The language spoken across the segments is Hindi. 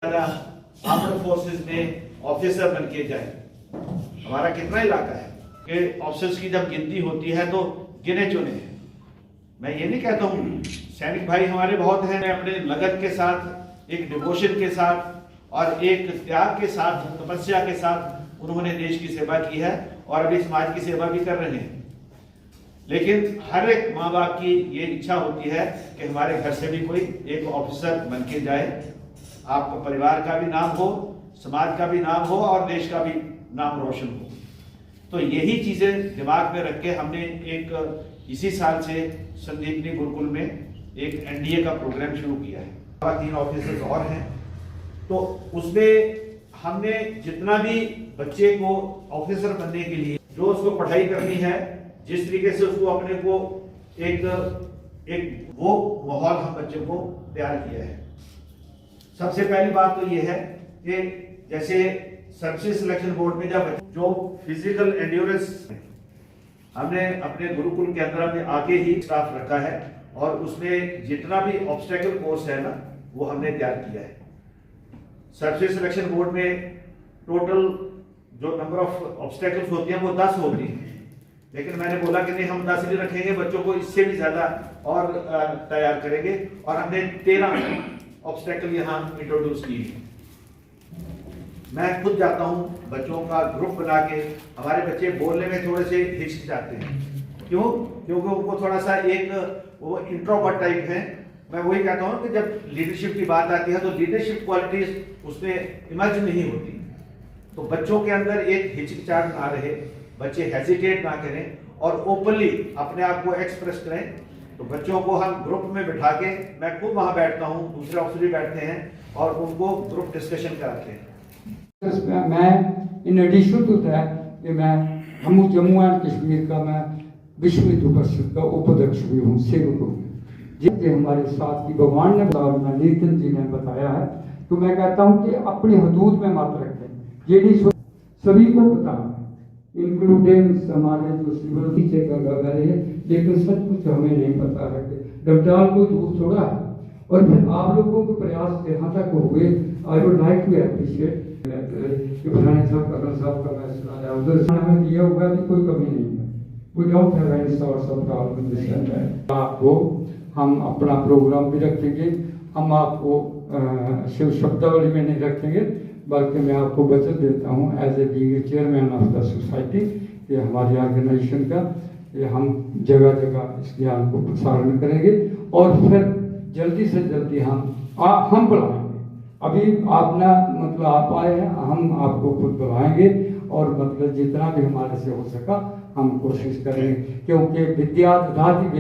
आर्म्ड फोर्सेस में ऑफिसर बन के जाए। हमारा कितना इलाका है कि ऑफिसर्स की जब गिनती होती है तो गिने चुने हैं। मैं ये नहीं कहता हूँ, सैनिक भाई हमारे बहुत हैं, अपने लगन के साथ, एक डिवोशन के साथ और एक त्याग के साथ, तपस्या के साथ उन्होंने देश की सेवा की है और अभी समाज की सेवा भी कर रहे हैं। लेकिन हर एक माँ बाप की ये इच्छा होती है कि हमारे घर से भी कोई एक ऑफिसर बन के जाए, आपका परिवार का भी नाम हो, समाज का भी नाम हो और देश का भी नाम रोशन हो। तो यही चीजें दिमाग में रख के हमने एक इसी साल से संदीपनी गुरुकुल में एक एनडीए का प्रोग्राम शुरू किया है। 3 ऑफिसर्स और हैं, तो उसमें हमने जितना भी बच्चे को ऑफिसर बनने के लिए जो उसको पढ़ाई करनी है, जिस तरीके से उसको अपने को एक वो माहौल हम बच्चों को तैयार किया है। सबसे पहली बात तो ये है कि जैसे सर्विस सिलेक्शन बोर्ड में जब जो फिजिकल एंड्योरेंस हमने अपने गुरुकुल के अंदर में आके ही स्टाफ रखा है और उसमें जितना भी ऑब्स्टेकल कोर्स है ना वो हमने तैयार किया है। सर्विस सिलेक्शन बोर्ड में टोटल जो नंबर ऑफ ऑब्स्टेकल्स होती हैं वो 10 होती हैं, लेकिन मैंने बोला कि नहीं, हम 10 नहीं रखेंगे, बच्चों को इससे भी ज्यादा और तैयार करेंगे और हमने 13 ऑब्स्टेकल यहाँ इंट्रोड्यूस किए। मैं खुद जाता हूँ बच्चों का ग्रुप बना के। हमारे बच्चे बोलने में थोड़े से हिचकिचाते हैं, क्यों? क्योंकि उनको थोड़ा सा एक वो इंट्रोवर्ट टाइप है। मैं वही कहता हूँ कि जब लीडरशिप की बात आती है तो लीडरशिप क्वालिटीज उसमें इमर्ज नहीं होती। तो बच्चों के अंदर एक हिचकिचाहट ना रहे, बच्चे हेजिटेट ना करें और ओपनली अपने आप को एक्सप्रेस करें। तो बच्चों को हम ग्रुप में बिठा के, मैं खुद वहां बैठता हूं, दूसरे ऑफिसर भी बैठते हैं और उनको ग्रुप डिस्कशन कराते हैं। मैं इन एडिशन टू दैट कि मैं जम्मू एंड कश्मीर का मैं विश्व हिंदू परिषद का उपाध्यक्ष भी हूँ, सेवक हूँ। जिसके हमारे साथ की भगवान ने बताया, नीतन जी ने बताया है, तो मैं कहता हूँ कि अपनी हदूद में मत रखें। ये सभी को पता है, इंक्लूडिंग हमारे जो सिविल नीचे का गए, लेकिन सचमुच हमें नहीं पता है कि डबडाल कोई दूर थोड़ा है। और फिर आप लोगों के प्रयास यहाँ तक हो गए। I would like to appreciate कि बनाने साहब कर्नल साहब का मैं सुनाया उधर हमें दिया हुआ भी कोई कमी नहीं है। We don't have any sorts of problem with this. आपको हम अपना प्रोग्राम भी रखेंगे, हम आपको शिव शब्दावली में नहीं रखेंगे, बल्कि मैं आपको वचन देता हूँ as a being chairman of the society, ये हमारी ऑर्गेनाइजेशन का, ये हम जगह जगह इस ज्ञान को प्रसारण करेंगे और फिर जल्दी से जल्दी हम बुलाएंगे। अभी आप ना मतलब आप आए हैं, हम आपको खुद बुलाएंगे और मतलब जितना भी हमारे से हो सका हम कोशिश करेंगे, क्योंकि विद्या दधाति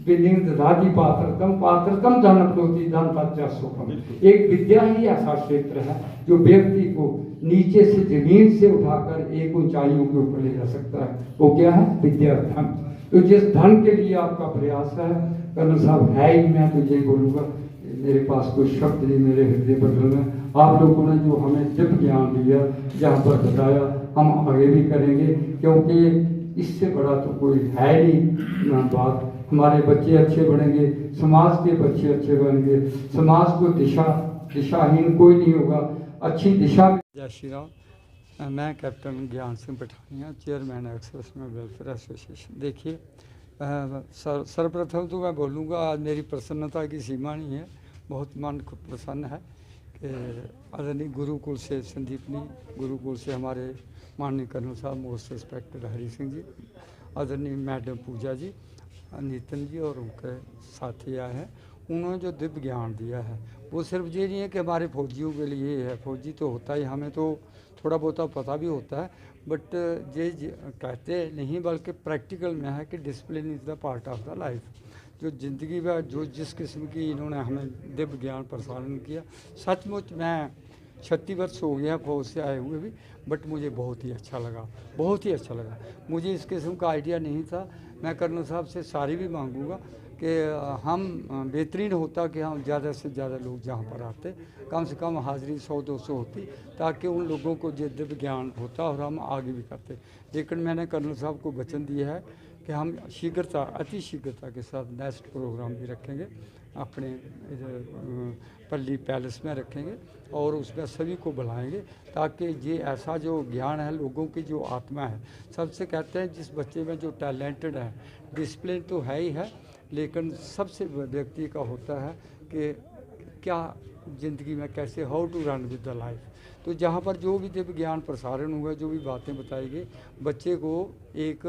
विनयं दधाति पात्रकम धन प्रोति धन तच्च सुखम। एक विद्या ही ऐसा क्षेत्र है जो व्यक्ति को नीचे से जमीन से उठाकर एक ऊंचाइयों के ऊपर ले जा सकता है। वो क्या है? विद्या, धन। तो जिस धन के लिए आपका प्रयास है कर्नल साहब, है ही, मैं तो ये बोलूँगा, मेरे पास कोई शब्द नहीं मेरे हृदय पटल में। आप लोगों ने जो हमें दिव्य ज्ञान दिया, जहाँ पर बताया, हम आगे भी करेंगे, क्योंकि इससे बड़ा तो कोई है नहीं बात। हमारे बच्चे अच्छे बनेंगे, समाज के बच्चे अच्छे बनेंगे, समाज को दिशाहीन कोई नहीं होगा, अच्छी दिशा। जय श्री राम। मैं कैप्टन ज्ञान सिंह पठानिया, चेयरमैन एक्सेस में वेलफेयर एसोसिएशन। देखिए, सर्वप्रथम तो मैं बोलूँगा, आज मेरी प्रसन्नता की सीमा नहीं है, बहुत मन प्रसन्न है कि आदरणीय गुरुकुल से, संदीपनी गुरुकुल से हमारे माननीय कर्नल साहब मोस्ट रिस्पेक्टेड हरी सिंह जी, आदरणीय मैडम पूजा जी, नीतन जी और उनके साथी आए हैं। उन्होंने जो दिव्य ज्ञान दिया है वो सिर्फ ये नहीं है कि हमारे फौजियों के लिए है, फौजी तो होता ही, हमें तो थोड़ा बहुत पता भी होता है, बट ये कहते नहीं, बल्कि प्रैक्टिकल में है कि discipline is the part of the life. जो ज़िंदगी में जो जिस किस्म की इन्होंने हमें दिव्य ज्ञान प्रसारण किया, सचमुच मैं 36 वर्ष हो गया फौज से आए हुए भी, बट मुझे बहुत ही अच्छा लगा, बहुत ही अच्छा लगा। मुझे इस किस्म का आइडिया नहीं था। मैं कर्नल साहब से सारी भी मांगूंगा कि हम बेहतरीन होता कि हम ज़्यादा से ज़्यादा लोग जहाँ पर आते, कम से कम हाज़िरी 100-200 होती, ताकि उन लोगों को जो दिव्य ज्ञान होता और हम आगे भी करते। लेकिन मैंने कर्नल साहब को वचन दिया है कि हम शीघ्रता, अति शीघ्रता के साथ नेक्स्ट प्रोग्राम भी रखेंगे। अपने इधर पल्ली पैलेस में रखेंगे और उसमें सभी को बुलाएंगे, ताकि ये ऐसा जो ज्ञान है, लोगों की जो आत्मा है, सबसे कहते हैं जिस बच्चे में जो टैलेंटेड है, डिसिप्लिन तो है ही है, लेकिन सबसे व्यक्ति का होता है कि क्या ज़िंदगी में कैसे, how to run with the life. तो जहाँ पर जो भी दिव्य ज्ञान प्रसारण हुआ, जो भी बातें बताई गई, बच्चे को एक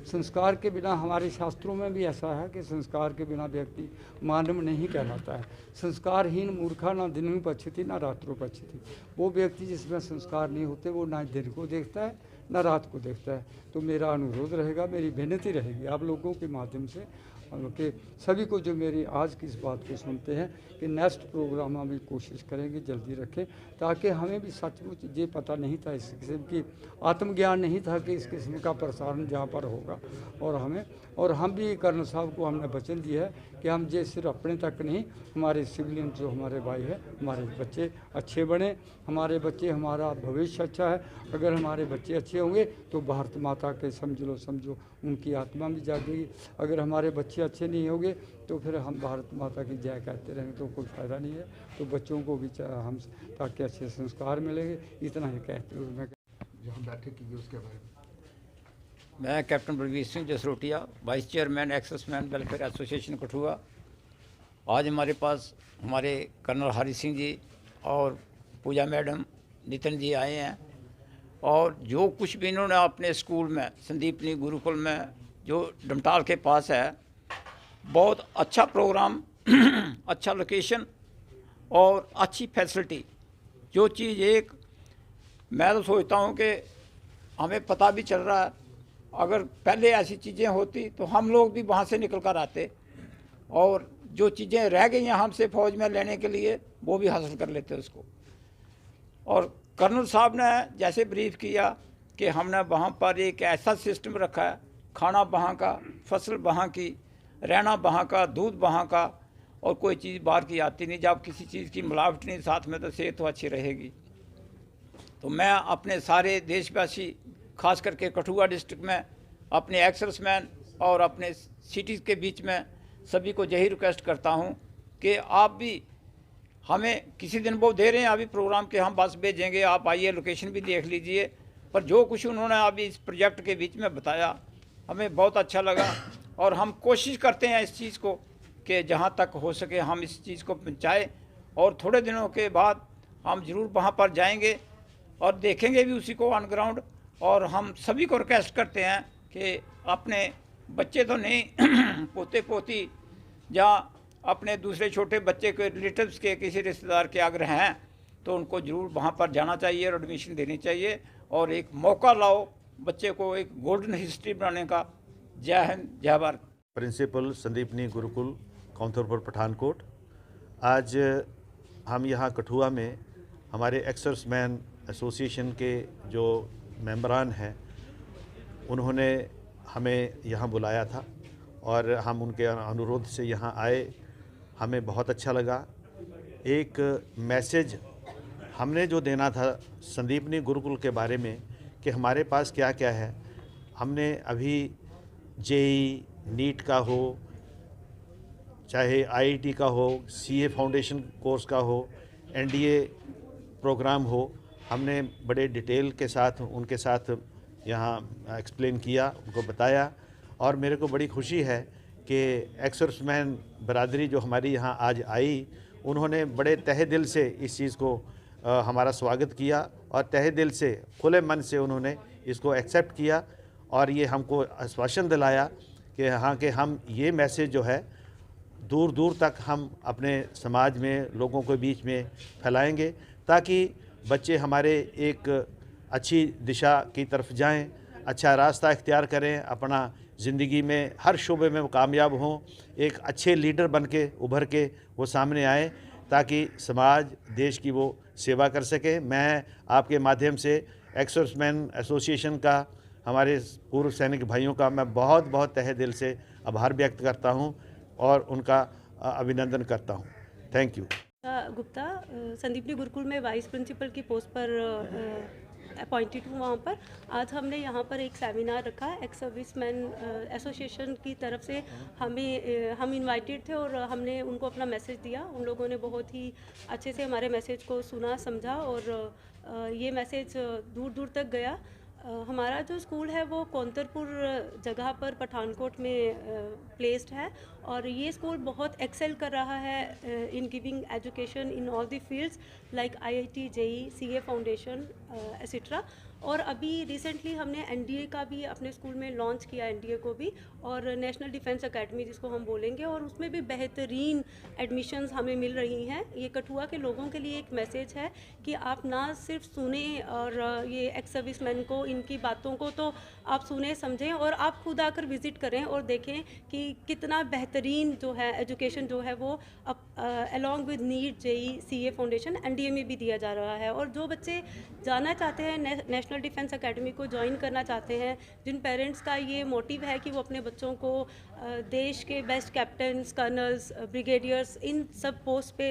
संस्कार के बिना, हमारे शास्त्रों में भी ऐसा है कि संस्कार के बिना व्यक्ति मानव नहीं कहलाता है। संस्कारहीन मूर्खा ना दिनों पश्यति ना रात्रों पश्यति। वो व्यक्ति जिसमें संस्कार नहीं होते वो ना दिन को देखता है ना रात को देखता है। तो मेरा अनुरोध रहेगा, मेरी विनती रहेगी आप लोगों के माध्यम से कि सभी को जो मेरी आज की इस बात को सुनते हैं कि नेक्स्ट प्रोग्राम हम भी कोशिश करेंगे जल्दी रखें, ताकि हमें भी सचमुच ये पता नहीं था, इस किस्म की आत्मज्ञान नहीं था कि इस किस्म का प्रसारण जहाँ पर होगा। और हम भी कर्नल साहब को हमने वचन दिया है कि हम ये सिर्फ अपने तक नहीं, हमारे सिविलियन जो हमारे भाई है, हमारे बच्चे अच्छे बने, हमारे बच्चे, हमारा भविष्य अच्छा है। अगर हमारे बच्चे अच्छे होंगे तो भारत माता के समझो उनकी आत्मा भी जागेगी। अगर हमारे बच्चे अच्छे नहीं होंगे तो फिर हम भारत माता की जय कहते रहेंगे तो कोई फ़ायदा नहीं है। तो बच्चों को भी हम ताकि अच्छे संस्कार मिलेंगे, इतना ही कहते हुए मैं जो हम बैठक की उसके बारे में। मैं captain Balveer Singh Jasrotia, vice chairman exservicemen welfare association Kathua. आज हमारे पास हमारे कर्नल हरि सिंह जी और पूजा मैडम, नितिन जी आए हैं, और जो कुछ भी इन्होंने अपने स्कूल में, संदीपनी गुरुकुल में जो डमटाल के पास है, बहुत अच्छा प्रोग्राम अच्छा लोकेशन और अच्छी फैसिलिटी। जो चीज़ एक मैं तो सोचता हूँ कि हमें पता भी चल रहा है, अगर पहले ऐसी चीज़ें होती तो हम लोग भी वहाँ से निकल कर आते, और जो चीज़ें रह गई हैं हमसे फ़ौज में लेने के लिए वो भी हासिल कर लेते उसको। और कर्नल साहब ने जैसे ब्रीफ किया कि हमने वहाँ पर एक ऐसा सिस्टम रखा है, खाना वहाँ का, फसल वहाँ की, रहना वहाँ का, दूध वहाँ का, और कोई चीज़ बाहर की आती नहीं। जब किसी चीज़ की मिलावट नहीं साथ में तो सेहत तो अच्छी रहेगी। तो मैं अपने सारे देशवासी, खास करके कठुआ डिस्ट्रिक्ट में अपने एक्सर्समैन और अपने सिटीज़ के बीच में सभी को यही रिक्वेस्ट करता हूँ कि आप भी हमें किसी दिन वो दे रहे हैं अभी प्रोग्राम के, हम बस भेजेंगे, आप आइए, लोकेशन भी देख लीजिए। पर जो कुछ उन्होंने अभी इस प्रोजेक्ट के बीच में बताया हमें बहुत अच्छा लगा, और हम कोशिश करते हैं इस चीज़ को कि जहाँ तक हो सके हम इस चीज़ को पहुँचाएँ। और थोड़े दिनों के बाद हम ज़रूर वहाँ पर जाएंगे और देखेंगे भी उसी को ऑन ग्राउंड। और हम सभी को रिक्वेस्ट करते हैं कि अपने बच्चे तो नहीं पोते पोती या अपने दूसरे छोटे बच्चे के रिलेटिव्स के किसी रिश्तेदार के अगर हैं तो उनको ज़रूर वहाँ पर जाना चाहिए और एडमिशन देनी चाहिए, और एक मौका लाओ बच्चे को एक गोल्डन हिस्ट्री बनाने का। जय हिंद, जय भारत। प्रिंसिपल संदीपनी गुरुकुल कौंथरपुर पठानकोट। आज हम यहाँ कठुआ में हमारे एक्सर्समैन एसोसिएशन के जो मेंबरान हैं उन्होंने हमें यहाँ बुलाया था और हम उनके अनुरोध से यहाँ आए। हमें बहुत अच्छा लगा। एक मैसेज हमने जो देना था संदीपनी गुरुकुल के बारे में कि हमारे पास क्या क्या है। हमने अभी जेई नीट का हो, चाहे आईआईटी का हो, सीए फाउंडेशन कोर्स का हो, एनडीए प्रोग्राम हो, हमने बड़े डिटेल के साथ उनके साथ यहाँ एक्सप्लेन किया, उनको बताया। और मेरे को बड़ी खुशी है कि एक्सर्समैन बरादरी जो हमारी यहाँ आज आई, उन्होंने बड़े तहे दिल से इस चीज़ को हमारा स्वागत किया और तहे दिल से, खुले मन से उन्होंने इसको एक्सेप्ट किया और ये हमको आश्वासन दिलाया कि हाँ कि हम ये मैसेज जो है दूर दूर तक हम अपने समाज में, लोगों के बीच में फैलाएंगे, ताकि बच्चे हमारे एक अच्छी दिशा की तरफ जाएं, अच्छा रास्ता इख्तियार करें, अपना ज़िंदगी में हर शोबे में वो कामयाब हों, एक अच्छे लीडर बन के उभर के वो सामने आएँ, ताकि समाज, देश की वो सेवा कर सके। मैं आपके माध्यम से एक्सर्समैन एसोसिएशन का, हमारे पूर्व सैनिक भाइयों का मैं बहुत बहुत तहे दिल से आभार व्यक्त करता हूं और उनका अभिनंदन करता हूं। Thank you. गुप्ता संदीपनी गुरुकुल में वाइस प्रिंसिपल की पोस्ट पर अपॉइंटेड हूँ वहाँ पर। आज हमने यहाँ पर एक सेमिनार रखा, एक्स सर्विसमैन एसोसिएशन की तरफ से हम इनवाइटेड थे और हमने उनको अपना मैसेज दिया। उन लोगों ने बहुत ही अच्छे से हमारे मैसेज को सुना, समझा और ये मैसेज दूर दूर तक गया। हमारा जो स्कूल है वो कौंतरपुर जगह पर पठानकोट में प्लेस्ड है और ये स्कूल बहुत एक्सेल कर रहा है in giving education in all the fields like IIT, JEE, CA foundation etcetera. और अभी रिसेंटली हमने NDA का भी अपने स्कूल में लॉन्च किया, NDA को भी, और नेशनल डिफेंस एकेडमी जिसको हम बोलेंगे, और उसमें भी बेहतरीन एडमिशन्स हमें मिल रही हैं। ये कठुआ के लोगों के लिए एक मैसेज है कि आप ना सिर्फ सुने और ये एक्स सर्विसमैन को, इनकी बातों को तो आप सुने समझें और आप खुद आकर विज़िट करें और देखें कि कितना बेहतरीन जो है एजुकेशन जो है वो along with NEET, JEE, CA foundation, NDA में भी दिया जा रहा है। और जो बच्चे जाना चाहते हैं नेशनल डिफेंस एकेडमी को ज्वाइन करना चाहते हैं, जिन पेरेंट्स का ये मोटिव है कि वो अपने बच्चों को देश के बेस्ट कैप्टन्स, कर्नल्स, ब्रिगेडियर्स, इन सब पोस्ट पे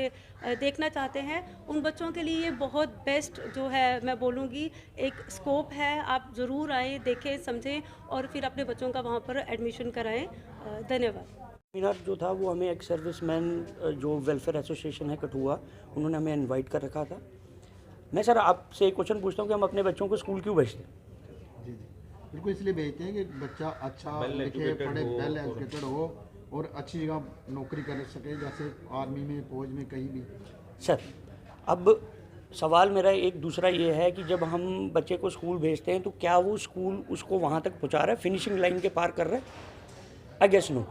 देखना चाहते हैं, उन बच्चों के लिए ये बहुत बेस्ट जो है मैं बोलूँगी एक स्कोप है। आप ज़रूर आएँ, देखें, समझें और फिर अपने बच्चों का वहाँ पर एडमिशन कराएं। धन्यवाद। सेमिनार जो था वो हमें एक्स सर्विसमैन जो वेलफेयर एसोसिएशन है कठुआ, उन्होंने हमें इनवाइट कर रखा था। मैं सर आपसे एक क्वेश्चन पूछता हूँ कि हम अपने बच्चों को स्कूल क्यों भेजते हैं? जी जी, बिल्कुल इसलिए भेजते हैं कि बच्चा अच्छा लिखे, पढ़े, वेल एजुकेटेड हो और अच्छी जगह नौकरी कर सके, जैसे आर्मी में, फौज में, कहीं भी। सर अब सवाल मेरा एक दूसरा ये है कि जब हम बच्चे को स्कूल भेजते हैं तो क्या वो स्कूल उसको वहाँ तक पहुँचा रहा है, फिनिशिंग लाइन के पार कर रहा है? I guess no.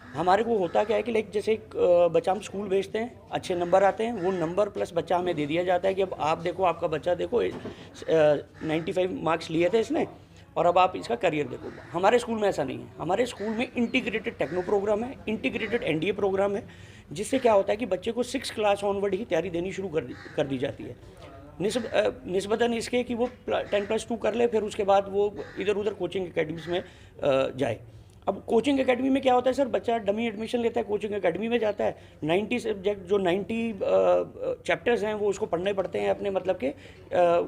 हमारे को होता क्या है कि लाइक जैसे एक बच्चा हम स्कूल भेजते हैं, अच्छे नंबर आते हैं, वो नंबर प्लस बच्चा हमें दे दिया जाता है कि अब आप देखो, आपका बच्चा देखो 95 मार्क्स लिए थे इसने और अब आप इसका करियर देखो। हमारे स्कूल में ऐसा नहीं है। हमारे स्कूल में इंटीग्रेटेड टेक्नो प्रोग्राम है, इंटीग्रेटेड NDA प्रोग्राम है, जिससे क्या होता है कि बच्चे को 6 क्लास ऑनवर्ड ही तैयारी देनी शुरू कर दी जाती है। निस्बतन इसके कि वो 10+2 कर ले, फिर उसके बाद वो इधर उधर कोचिंग एकेडमीज़ में जाए। अब कोचिंग एकेडमी में क्या होता है सर, बच्चा डमी एडमिशन लेता है, कोचिंग एकेडमी में जाता है, 90 सब्जेक्ट जो 90 चैप्टर्स हैं वो उसको पढ़ने पड़ते हैं अपने मतलब के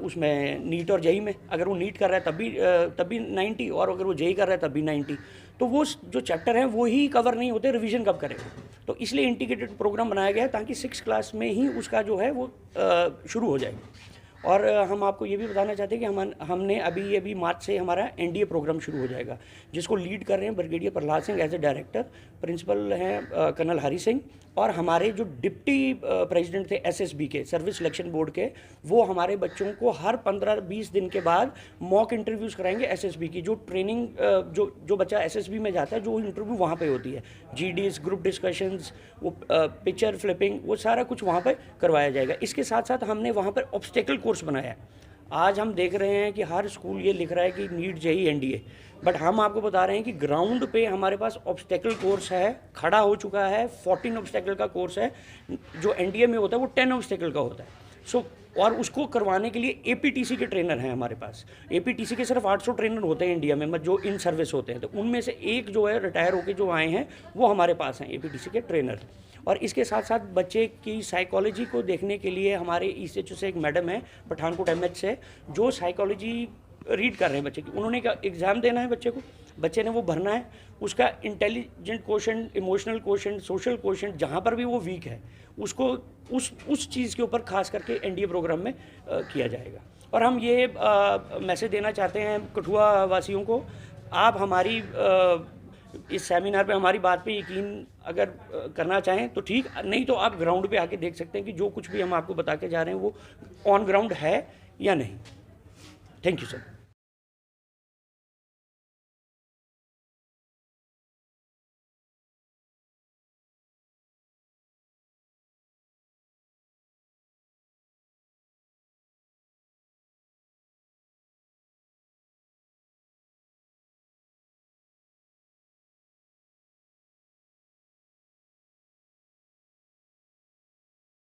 उसमें नीट और JEE में। अगर वो नीट कर रहा है तब भी 90, और अगर वो JEE कर रहा है तब भी 90। तो वो जो चैप्टर हैं वो ही कवर नहीं होते, रिवीजन कब करेगा? तो इसलिए इंटीग्रेटेड प्रोग्राम बनाया गया है ताकि 6 क्लास में ही उसका जो है वो शुरू हो जाए। और हम आपको ये भी बताना चाहते हैं कि हमने अभी मार्च से हमारा NDA प्रोग्राम शुरू हो जाएगा, जिसको लीड कर रहे हैं brigadier Prahlad Singh as a director, principal हैं कर्नल हरी सिंह, और हमारे जो डिप्टी प्रेसिडेंट थे SSB के, सर्विस सिलेक्शन बोर्ड के, वो हमारे बच्चों को हर 15-20 दिन के बाद मॉक इंटरव्यूज़ कराएंगे SSB की। जो ट्रेनिंग जो बच्चा SSB में जाता है, जो इंटरव्यू वहाँ पे होती है, GDs, ग्रुप डिस्कशंस, वो पिक्चर फ्लिपिंग, वो सारा कुछ वहाँ पे करवाया जाएगा। इसके साथ साथ हमने वहाँ पर ऑब्स्टेकल कोर्स बनाया है। आज हम देख रहे हैं कि हर स्कूल ये लिख रहा है कि नीट, JEE, NDA, बट हम आपको बता रहे हैं कि ग्राउंड पे हमारे पास ऑब्स्टेकल कोर्स है, खड़ा हो चुका है। 14 ऑब्स्टेकल का कोर्स है, जो NDA में होता है वो 10 ऑब्स्टेकल का होता है। और उसको करवाने के लिए APTC के ट्रेनर हैं हमारे पास। APTC के सिर्फ 800 ट्रेनर होते हैं इंडिया में, जो इन सर्विस होते हैं, तो उनमें से एक जो है रिटायर होकर जो आए हैं वो हमारे पास हैं APTC के ट्रेनर। और इसके साथ साथ बच्चे की साइकोलॉजी को देखने के लिए हमारे ECHO से एक मैडम है पठानकोट MH से, जो साइकोलॉजी रीड कर रहे हैं बच्चे की। उन्होंने क्या एग्ज़ाम देना है बच्चे को, बच्चे ने वो भरना है, उसका intelligent quotient, emotional quotient, social quotient, जहाँ पर भी वो वीक है उसको उस चीज़ के ऊपर खास करके NDA प्रोग्राम में किया जाएगा। और हम ये मैसेज देना चाहते हैं कठुआ वासियों को, आप हमारी इस सेमिनार पे हमारी बात पे यकीन अगर करना चाहें तो ठीक, नहीं तो आप ग्राउंड पे आके देख सकते हैं कि जो कुछ भी हम आपको बता के जा रहे हैं वो ऑन ग्राउंड है या नहीं। Thank you sir.